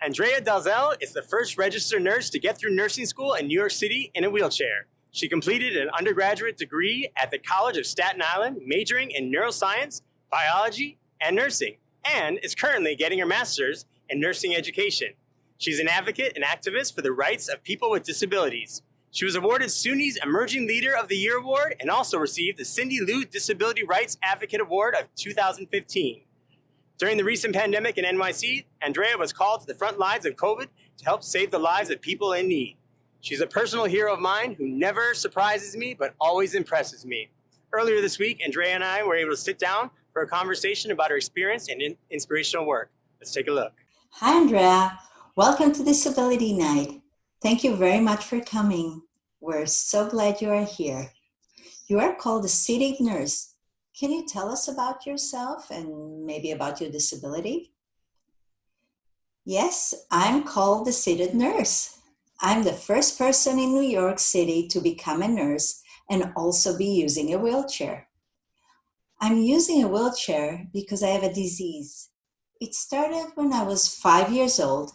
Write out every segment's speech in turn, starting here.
Andrea Dalzell is the first registered nurse to get through nursing school in New York City in a wheelchair. She completed an undergraduate degree at the College of Staten Island, majoring in neuroscience, biology, and nursing, and is currently getting her master's in nursing education. She's an advocate and activist for the rights of people with disabilities. She was awarded SUNY's Emerging Leader of the Year Award and also received the Cindy Lou Disability Rights Advocate Award of 2015. During the recent pandemic in NYC, Andrea was called to the front lines of COVID to help save the lives of people in need. She's a personal hero of mine who never surprises me, but always impresses me. Earlier this week, Andrea and I were able to sit down for a conversation about her experience and inspirational work. Let's take a look. Hi, Andrea. Welcome to Disability Night. Thank you very much for coming. We're so glad you are here. You are called a seated nurse. Can you tell us about yourself and maybe about your disability? Yes, I'm called the seated nurse. I'm the first person in New York City to become a nurse and also be using a wheelchair. I'm using a wheelchair because I have a disease. It started when I was 5 years old,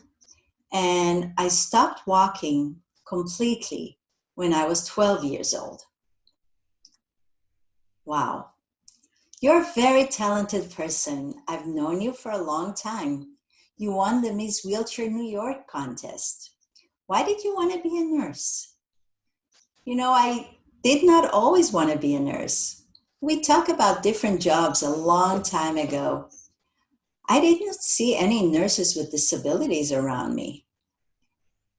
and I stopped walking completely when I was 12 years old. Wow. You're a very talented person. I've known you for a long time. You won the Miss Wheelchair New York contest. Why did you want to be a nurse? You know, I did not always want to be a nurse. We talked about different jobs a long time ago. I did not see any nurses with disabilities around me,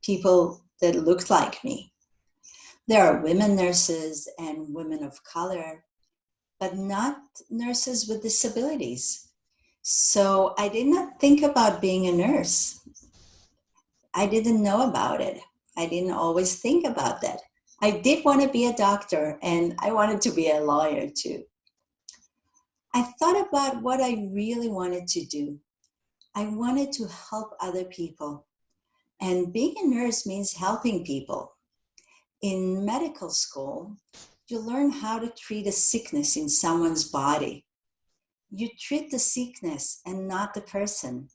people that looked like me. There are women nurses and women of color, but not nurses with disabilities. So I did not think about being a nurse. I didn't know about it. I didn't always think about that. I did want to be a doctor, and I wanted to be a lawyer too. I thought about what I really wanted to do. I wanted to help other people. And being a nurse means helping people. In medical school, you learn how to treat a sickness in someone's body. You treat the sickness and not the person.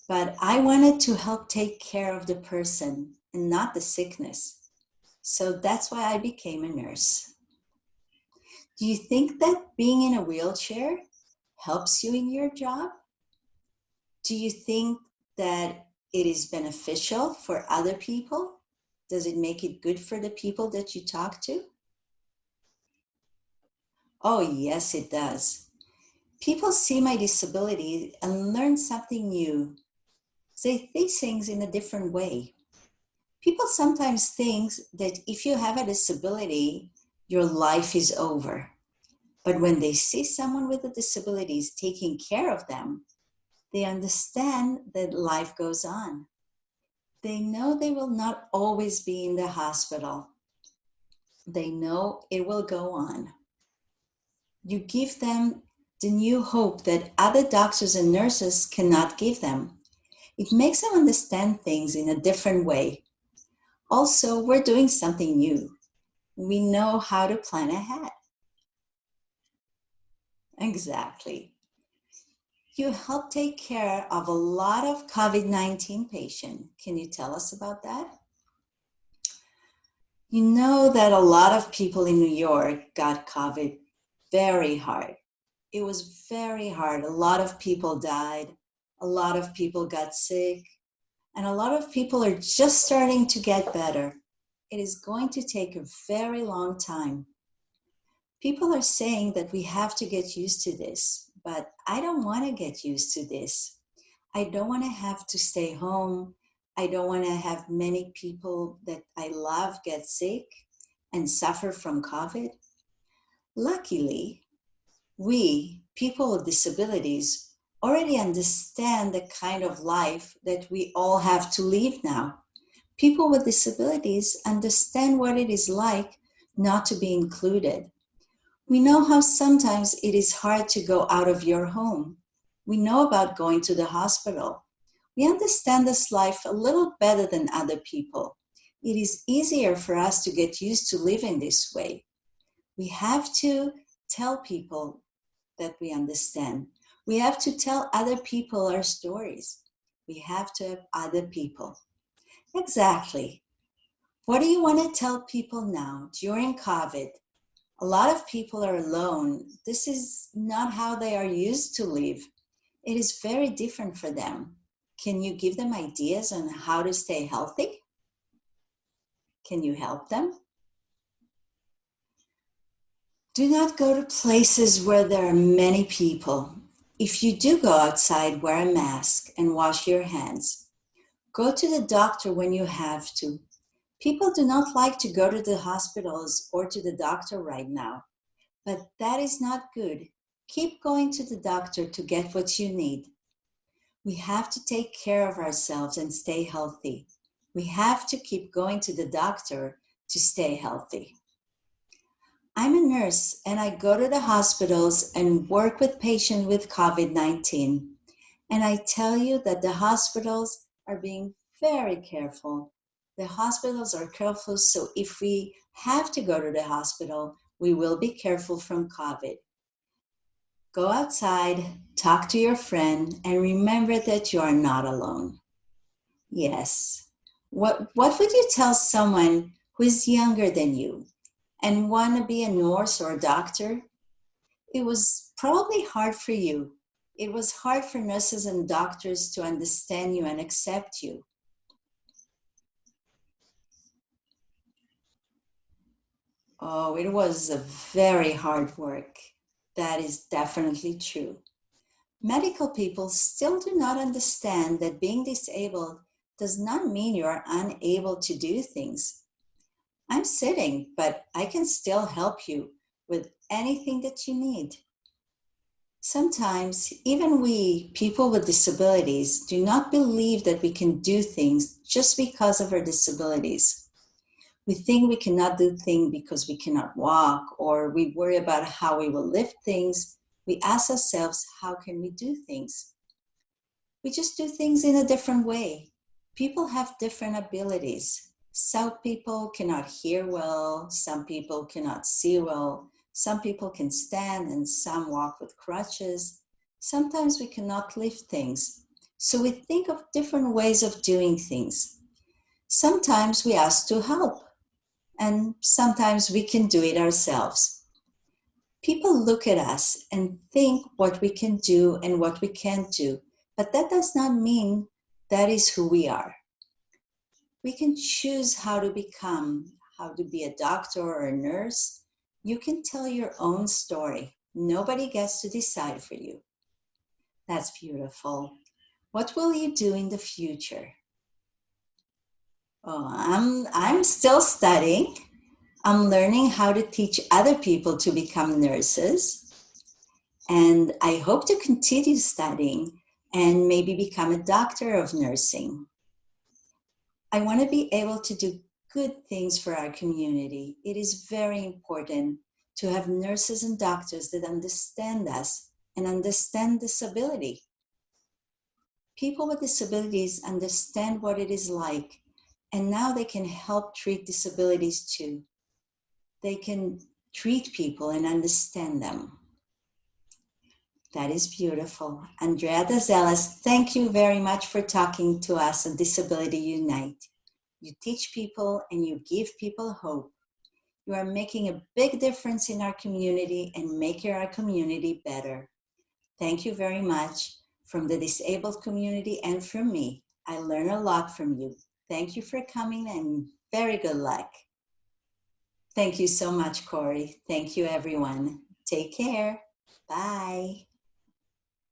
But I wanted to help take care of the person and not the sickness. So that's why I became a nurse. Do you think that being in a wheelchair helps you in your job? Do you think that it is beneficial for other people? Does it make it good for the people that you talk to? Oh, yes, it does. People see my disability and learn something new. They see things in a different way. People sometimes think that if you have a disability, your life is over. But when they see someone with a disability taking care of them, they understand that life goes on. They know they will not always be in the hospital. They know it will go on. You give them the new hope that other doctors and nurses cannot give them. It makes them understand things in a different way. Also, we're doing something new. We know how to plan ahead. Exactly. You help take care of a lot of COVID-19 patients. Can you tell us about that? You know that a lot of people in New York got COVID very hard. It was very hard. A lot of people died. A lot of people got sick. And a lot of people are just starting to get better. It is going to take a very long time. People are saying that we have to get used to this, but I don't want to get used to this. I don't want to have to stay home. I don't want to have many people that I love get sick and suffer from COVID. Luckily, we, people with disabilities, already understand the kind of life that we all have to live now. People with disabilities understand what it is like not to be included. We know how sometimes it is hard to go out of your home. We know about going to the hospital. We understand this life a little better than other people. It is easier for us to get used to living this way. We have to tell people that we understand. We have to tell other people our stories. We have to have other people. Exactly. What do you want to tell people now during COVID? A lot of people are alone. This is not how they are used to live. It is very different for them. Can you give them ideas on how to stay healthy? Can you help them? Do not go to places where there are many people. If you do go outside, wear a mask and wash your hands. Go to the doctor when you have to. People do not like to go to the hospitals or to the doctor right now, but that is not good. Keep going to the doctor to get what you need. We have to take care of ourselves and stay healthy. We have to keep going to the doctor to stay healthy. I'm a nurse and I go to the hospitals and work with patients with COVID-19. And I tell you that the hospitals are being very careful. The hospitals are careful, so if we have to go to the hospital, we will be careful from COVID. Go outside, talk to your friend, and remember that you are not alone. Yes. What would you tell someone who is younger than you and want to be a nurse or a doctor? It was probably hard for you. It was hard for nurses and doctors to understand you and accept you. Oh, it was a very hard work. That is definitely true. Medical people still do not understand that being disabled does not mean you are unable to do things. I'm sitting, but I can still help you with anything that you need. Sometimes, even we, people with disabilities, do not believe that we can do things just because of our disabilities. We think we cannot do things because we cannot walk, or we worry about how we will lift things. We ask ourselves, how can we do things? We just do things in a different way. People have different abilities. Some people cannot hear well, some people cannot see well, some people can stand and some walk with crutches. Sometimes we cannot lift things. So we think of different ways of doing things. Sometimes we ask to help, and sometimes we can do it ourselves. People look at us and think what we can do and what we can't do, but that does not mean that is who we are. We can choose how to become, how to be a doctor or a nurse. You can tell your own story. Nobody gets to decide for you. That's beautiful. What will you do in the future? Oh, I'm still studying. I'm learning how to teach other people to become nurses. And I hope to continue studying and maybe become a doctor of nursing. I want to be able to do good things for our community. It is very important to have nurses and doctors that understand us and understand disability. People with disabilities understand what it is like, and now they can help treat disabilities too. They can treat people and understand them. That is beautiful. Andrea Dalzell, thank you very much for talking to us on Disability Unite. You teach people and you give people hope. You are making a big difference in our community and making our community better. Thank you very much from the disabled community and from me. I learn a lot from you. Thank you for coming and very good luck. Thank you so much, Corey. Thank you, everyone. Take care. Bye.